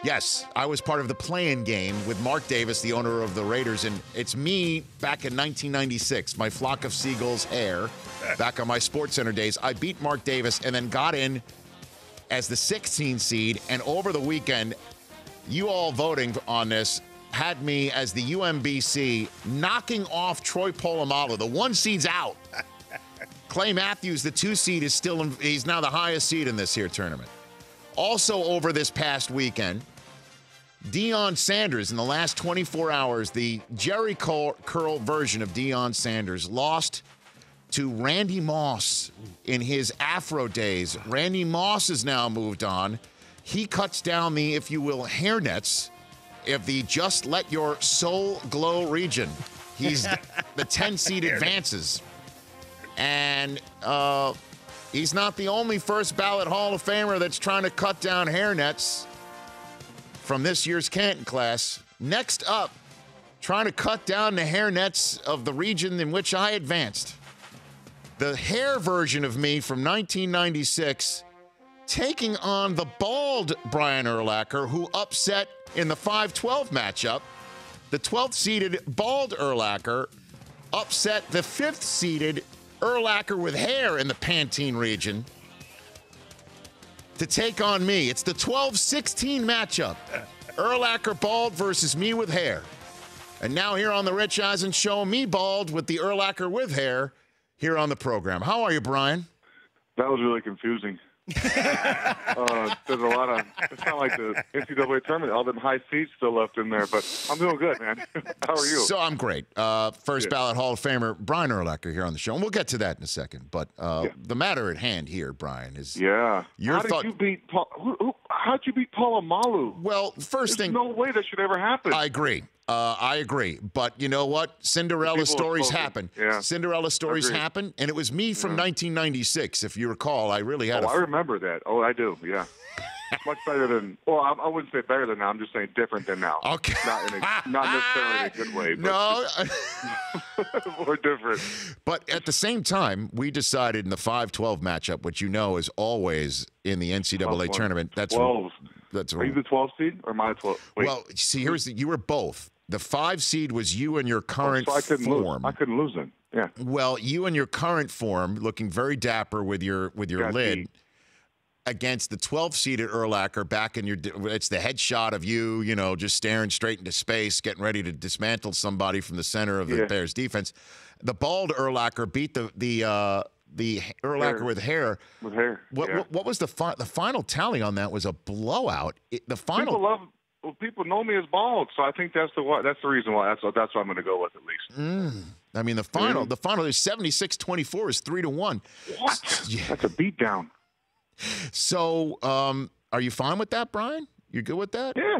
Yes, I was part of the play-in game with Mark Davis, the owner of the Raiders, and it's me back in 1996, my flock of seagulls hair, back on my SportsCenter days. I beat Mark Davis and then got in as the 16 seed, and over the weekend, you all voting on this had me as the UMBC knocking off Troy Polamalu. The 1 seed's out. Clay Matthews, the 2 seed, is still in, he's now the highest seed in this here tournament. Also over this past weekend, Deion Sanders, in the last 24 hours, the Jerry Curl version of Deion Sanders, lost to Randy Moss in his Afro days. Randy Moss has now moved on. He cuts down the, if you will, hairnets of the Just Let Your Soul Glow region. He's the 10 seed advances. And he's not the only first ballot Hall of Famer that's trying to cut down hairnets from this year's Canton class. Next up, trying to cut down the hairnets of the region in which I advanced. The hair version of me from 1996 taking on the bald Brian Urlacher, who upset in the 5-12 matchup. The 12th-seeded bald Urlacher upset the 5th-seeded Urlacher with hair in the Pantene region to take on me. It's the 12-16 matchup. Urlacher bald versus me with hair. And now here on the Rich Eisen Show, me bald with the Urlacher with hair here on the program. How are you, Brian? That was really confusing. There's a lot of, it's not like the NCAA tournament, all them high seats still left in there, but I'm doing good, man. How are you? So I'm great. First ballot Hall of Famer, Brian Urlacher here on the show, and we'll get to that in a second. But the matter at hand here, Brian, is how did you beat how'd you beat Polamalu? Well, There's no way that should ever happen. I agree. But you know what? Cinderella stories happen. Yeah. Cinderella stories happen, and it was me from 1996, if you recall. I really had I remember that. Oh, I do, yeah. Much better than, well, I wouldn't say better than now. I'm just saying different than now. Okay. Not necessarily in a good way. But no. more different. But at the same time, we decided in the 5-12 matchup, which you know is always in the NCAA tournament. That's 12. That's Are you the 12 seed or my 12? Wait. Well, see, you were both. The 5 seed was you and your current so I couldn't form. I couldn't lose them. Yeah. Well, you and your current form, looking very dapper with your lid, against the 12-seeded Urlacher back in your. It's the headshot of you, just staring straight into space, getting ready to dismantle somebody from the center of the Bears defense. The bald Urlacher beat the Urlacher with hair. With hair. What was the final tally on that? Was a blowout. The final. People know me as bald, so I think that's the reason why. That's what I'm going to go with at least. I mean, the final is 76-24 is 3-1. What? Yeah. That's a beatdown. So, are you fine with that, Brian? You good with that? Yeah,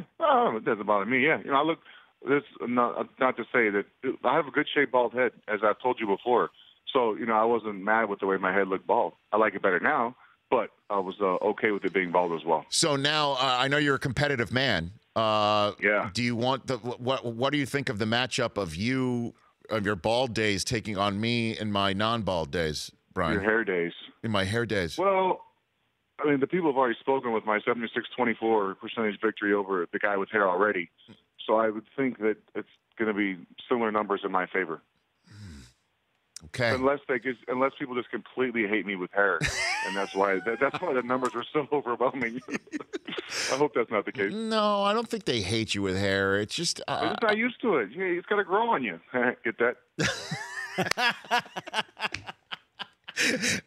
it doesn't bother me. Yeah, I look. This not to say that I have a good shaped bald head, as I've told you before. So, I wasn't mad with the way my head looked bald. I like it better now, but I was okay with it being bald as well. So now I know you're a competitive man. Do you want what do you think of the matchup of your bald days taking on me in my non-bald days, Brian? Your hair days. In my hair days. Well, I mean, the people have already spoken with my 76-24 percentage victory over the guy with hair already. So I would think that it's going to be similar numbers in my favor. Okay. Unless people just completely hate me with hair, and that's why the numbers are so overwhelming. I hope that's not the case. No, I don't think they hate you with hair. It's just I'm just not used to it. Yeah, it's got to grow on you. Get that?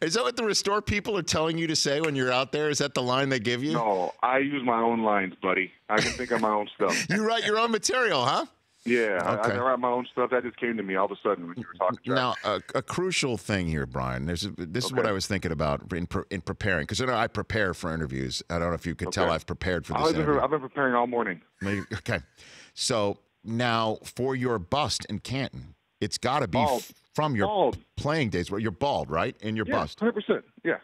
Is that what the Restore people are telling you to say when you're out there? Is that the line they give you? No, I use my own lines, buddy. I can think of my own stuff. You write your own material, huh? Yeah, okay. I write my own stuff. That just came to me all of a sudden when you were talking. Now, a crucial thing here, Brian. This is what I was thinking about in preparing, because I prepare for interviews. I don't know if you could tell I've prepared for this interview. I've been preparing all morning. Okay. So now for your bust in Canton, it's got to be from your playing days where you're bald, right? In your bust. 100%. Yeah.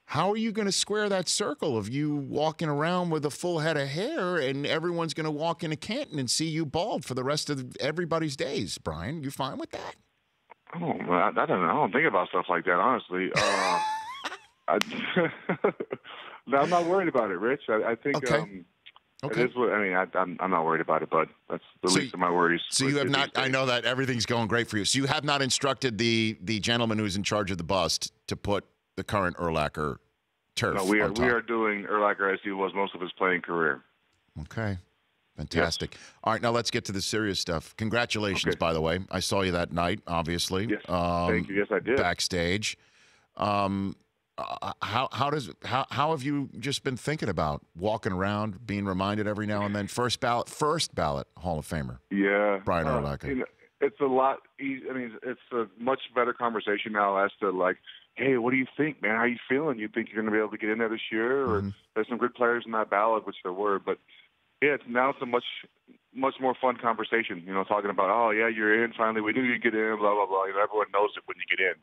How are you going to square that circle of you walking around with a full head of hair and everyone's going to walk into Canton and see you bald for the rest of everybody's days, Brian? You fine with that? I don't know. I don't think about stuff like that, honestly. I'm not worried about it, Rich. I think Okay. It is what I mean. I'm not worried about it, but that's the least of my worries. So you have not. I know that everything's going great for you. So you have not instructed the gentleman who's in charge of the bus to put the current Urlacher turf. No, we are doing Urlacher as he was most of his playing career. Okay. Fantastic. Yes. All right, now let's get to the serious stuff. Congratulations, by the way. I saw you that night, obviously. Yes. Thank you. Yes, I did. Backstage. How have you just been thinking about walking around, being reminded every now and then? First ballot Hall of Famer. Yeah, Brian Urlacher. You know, it's a lot easy. I mean, it's a much better conversation now as to like, hey, what do you think, man? How you feeling? You think you're going to be able to get in there this year? Or there's some good players in that ballot, which there were, but yeah, it's a much more fun conversation. You know, talking about, oh yeah, you're in finally. We knew you'd get in. Blah blah blah. You know, everyone knows it when you get in.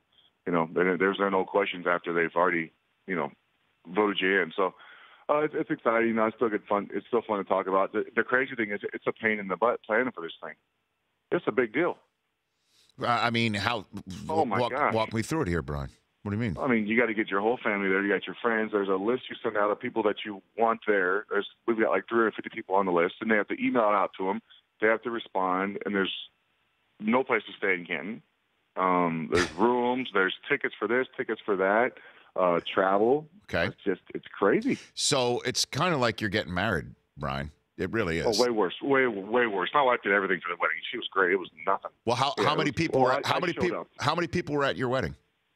You know, there's no questions after they've already, voted you in. So it's exciting. You know, it's still good fun. It's still fun to talk about. The crazy thing is it's a pain in the butt planning for this thing. It's a big deal. I mean, how? Oh, my gosh. Walk me through it here, Brian. What do you mean? I mean, you got to get your whole family there. You got your friends. There's a list you send out of people that you want there. We've got like 350 people on the list, and they have to email it out to them. They have to respond, and there's no place to stay in Canton. There's rooms, there's tickets for this, tickets for that, travel. Okay. It's crazy. So it's kind of like you're getting married, Brian. It really is. Oh, way worse. Way worse. My wife did everything for the wedding. She was great. It was nothing. Well, how many people were how many people were at your wedding?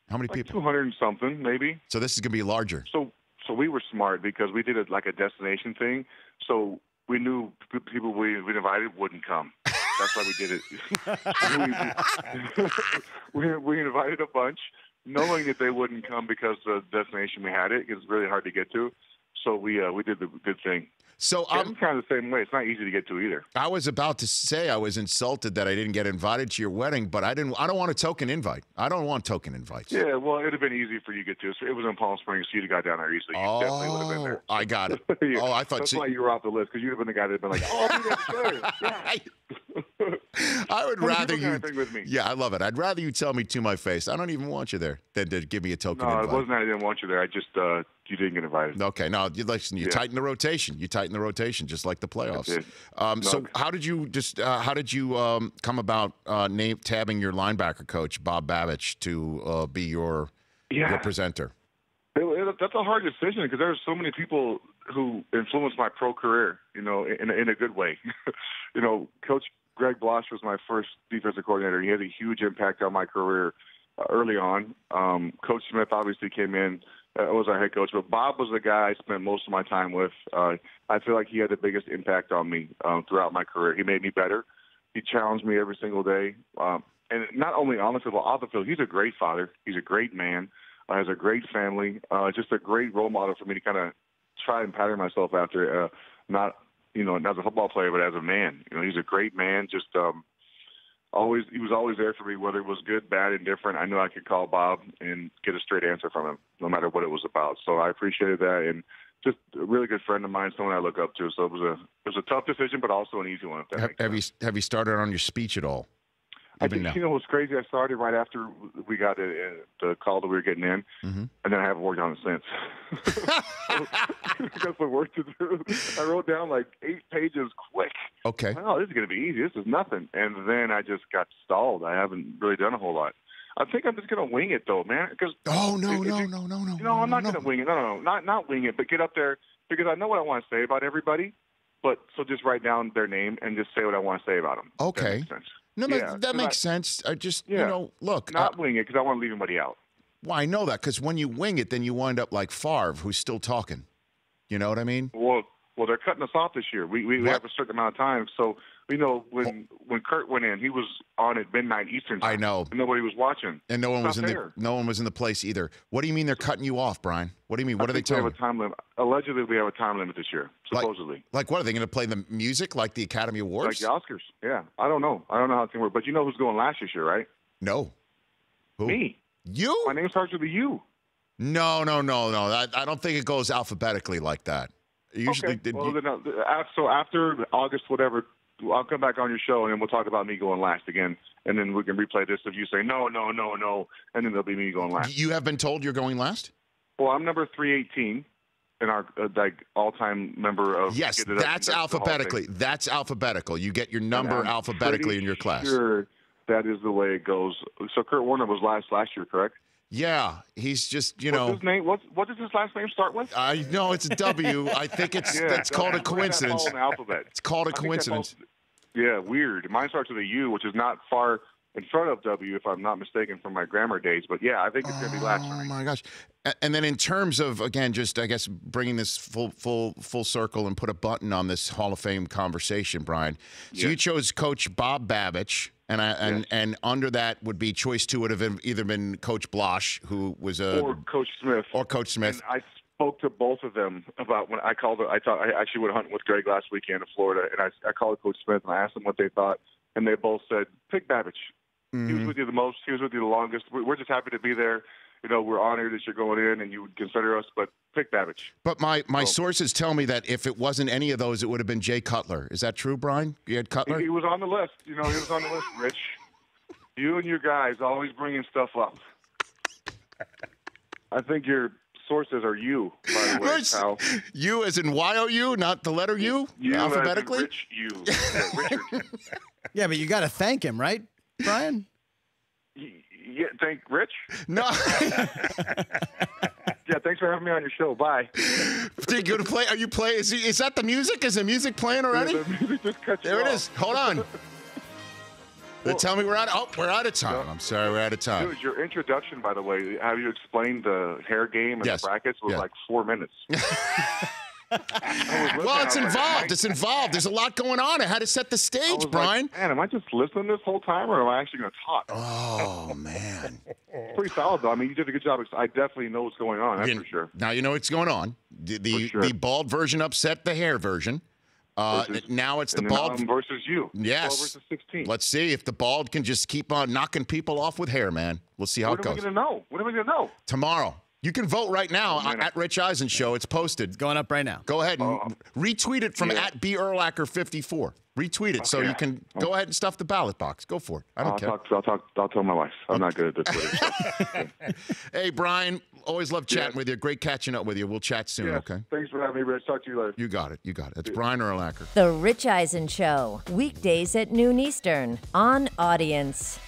How many people? 200 and something, maybe. So this is going to be larger. So we were smart because we did like a destination thing. So we knew people we invited wouldn't come. That's why we did it. we invited a bunch, knowing that they wouldn't come because the destination we had it is really hard to get to. So we did the good thing. So I'm kind of the same way. It's not easy to get to either. I was about to say I was insulted that I didn't get invited to your wedding, but I don't want a token invite. I don't want token invites. Yeah, well, it would have been easy for you to get to. So it was in Palm Springs, so you'd have got down there easily. You definitely would have been there. I got it. Yeah. Oh, I thought that's why you were off the list, because you'd have been the guy that had been like, oh, I'll be there, sure. Yeah. I would rather you. Kind of with me. Yeah, I love it. I'd rather you tell me to my face, I don't even want you there, than to give me a token invite. No, it wasn't that I didn't want you there. I just you didn't get invited. Okay, no, you tighten the rotation. You tighten the rotation, just like the playoffs. So how did you come about tabbing your linebacker coach Bob Babich to be your presenter? That's a hard decision because there's so many people who influenced my pro career, in a good way. Coach Greg Blosh was my first defensive coordinator. He had a huge impact on my career early on. Coach Smith obviously came in, was our head coach, but Bob was the guy I spent most of my time with. I feel like he had the biggest impact on me throughout my career. He made me better. He challenged me every single day. And not only on the field, but off the field. He's a great father. He's a great man. Has a great family. Just a great role model for me to kind of try and pattern myself after, not as a football player, but as a man. He's a great man. Just he was always there for me, whether it was good, bad, indifferent. I knew I could call Bob and get a straight answer from him, no matter what it was about. So I appreciated that, and just a really good friend of mine, someone I look up to. So it was a tough decision, but also an easy one. Have you started on your speech at all? I think, what's crazy, I started right after we got the call that we were getting in, and then I haven't worked on it since. Got some work to do. I wrote down like 8 pages quick. Okay. Oh, this is going to be easy. This is nothing. And then I just got stalled. I haven't really done a whole lot. I think I'm just going to wing it, though, man. No. I'm not going to wing it. No. Not wing it, but get up there because I know what I want to say about everybody. So just write down their name and just say what I want to say about them. Okay. That makes sense. No, that makes sense. I just, look. Not wing it because I want to leave anybody out. Well, I know that because when you wing it, then you wind up like Favre, who's still talking. You know what I mean? Well, they're cutting us off this year. We have a certain amount of time. So, when Kurt went in, he was on at midnight Eastern time. I know. And nobody was watching. And no one was in the place either. What do you mean they're cutting you off, Brian? What do you mean? What are they telling you? We have a time limit. Allegedly, we have a time limit this year, supposedly. Like what? Are they going to play the music like the Academy Awards? Like the Oscars, yeah. I don't know how it's going to work. But you know who's going last this year, right? No. Who? Me. You? My name starts with a U. No. I don't think it goes alphabetically like that. Usually, okay. So after August, whatever, I'll come back on your show, and then we'll talk about me going last again, and then we can replay this if you say no, and then there'll be me going last. You have been told you're going last? Well, I'm number 318, in our like all-time member of. Yes, that's alphabetically. That's alphabetical. You get your number alphabetically in your class. Sure, that is the way it goes. So Kurt Warner was last year, correct? Yeah, he's just, What's his name? What does his last name start with? I know it's a W. I think it's called a coincidence. That alphabet. It's called a coincidence. Yeah, weird. Mine starts with a U, which is not far in front of W, if I'm not mistaken, from my grammar days. But yeah, I think it's going to be last. Oh my gosh! And then in terms of, again, just I guess bringing this full circle and put a button on this Hall of Fame conversation, Brian. So you chose Coach Bob Babich. And under that would be choice 2 would have either been Coach Blosh, who was or Coach Smith. Or Coach Smith. And I spoke to both of them about when I called. I actually went hunting with Greg last weekend in Florida, and I called Coach Smith and I asked them what they thought, and they both said, pick Babich. Mm-hmm. He was with you the most. He was with you the longest. We're just happy to be there. You know, we're honored that you're going in and you would consider us, but pick Babich. But my sources tell me that if it wasn't any of those, it would have been Jay Cutler. Is that true, Brian? You had Cutler? He was on the list. You know, he was on the list, Rich. You and your guys always bringing stuff up. I think your sources are you, by the way, pal. You as in Y-O-U, not the letter U? You alphabetically? As in Rich U. Yeah, Richard. Yeah, but you got to thank him, right, Brian? Yeah, thank Rich? No. Yeah, thanks for having me on your show. Bye. Did you play? Are you playing? Is that the music? Is the music playing already? Yeah, the music just cut you there off. It is. Hold on. They tell me we're out of time. I'm sorry, we're out of time. Dude, your introduction, by the way, how you explained the hair game and the brackets was like 4 minutes. Well, it's involved. It's involved. There's a lot going on. I had to set the stage, Brian. Like, man, am I just listening this whole time, or am I actually going to talk? Oh, man. Pretty solid, though. I mean, you did a good job. I definitely know what's going on. That's for sure. Now you know what's going on. The bald version upset the hair version. Now it's the bald versus you. Yes. 12 versus 16. Let's see if the bald can just keep on knocking people off with hair, man. We'll see how it goes. When are we going to know? When are we going to know? Tomorrow. You can vote right now at Rich Eisen Show. It's posted. It's going up right now. Go ahead and retweet it from at @BUrlacher54. Retweet it so you can go ahead and stuff the ballot box. Go for it. I don't care. I'll tell my wife. I'm not good at this Twitter. Hey, Brian, always love chatting with you. Great catching up with you. We'll chat soon, okay? Thanks for having me, Rich. Talk to you later. You got it. That's Brian Urlacher. The Rich Eisen Show, weekdays at noon Eastern on Audience.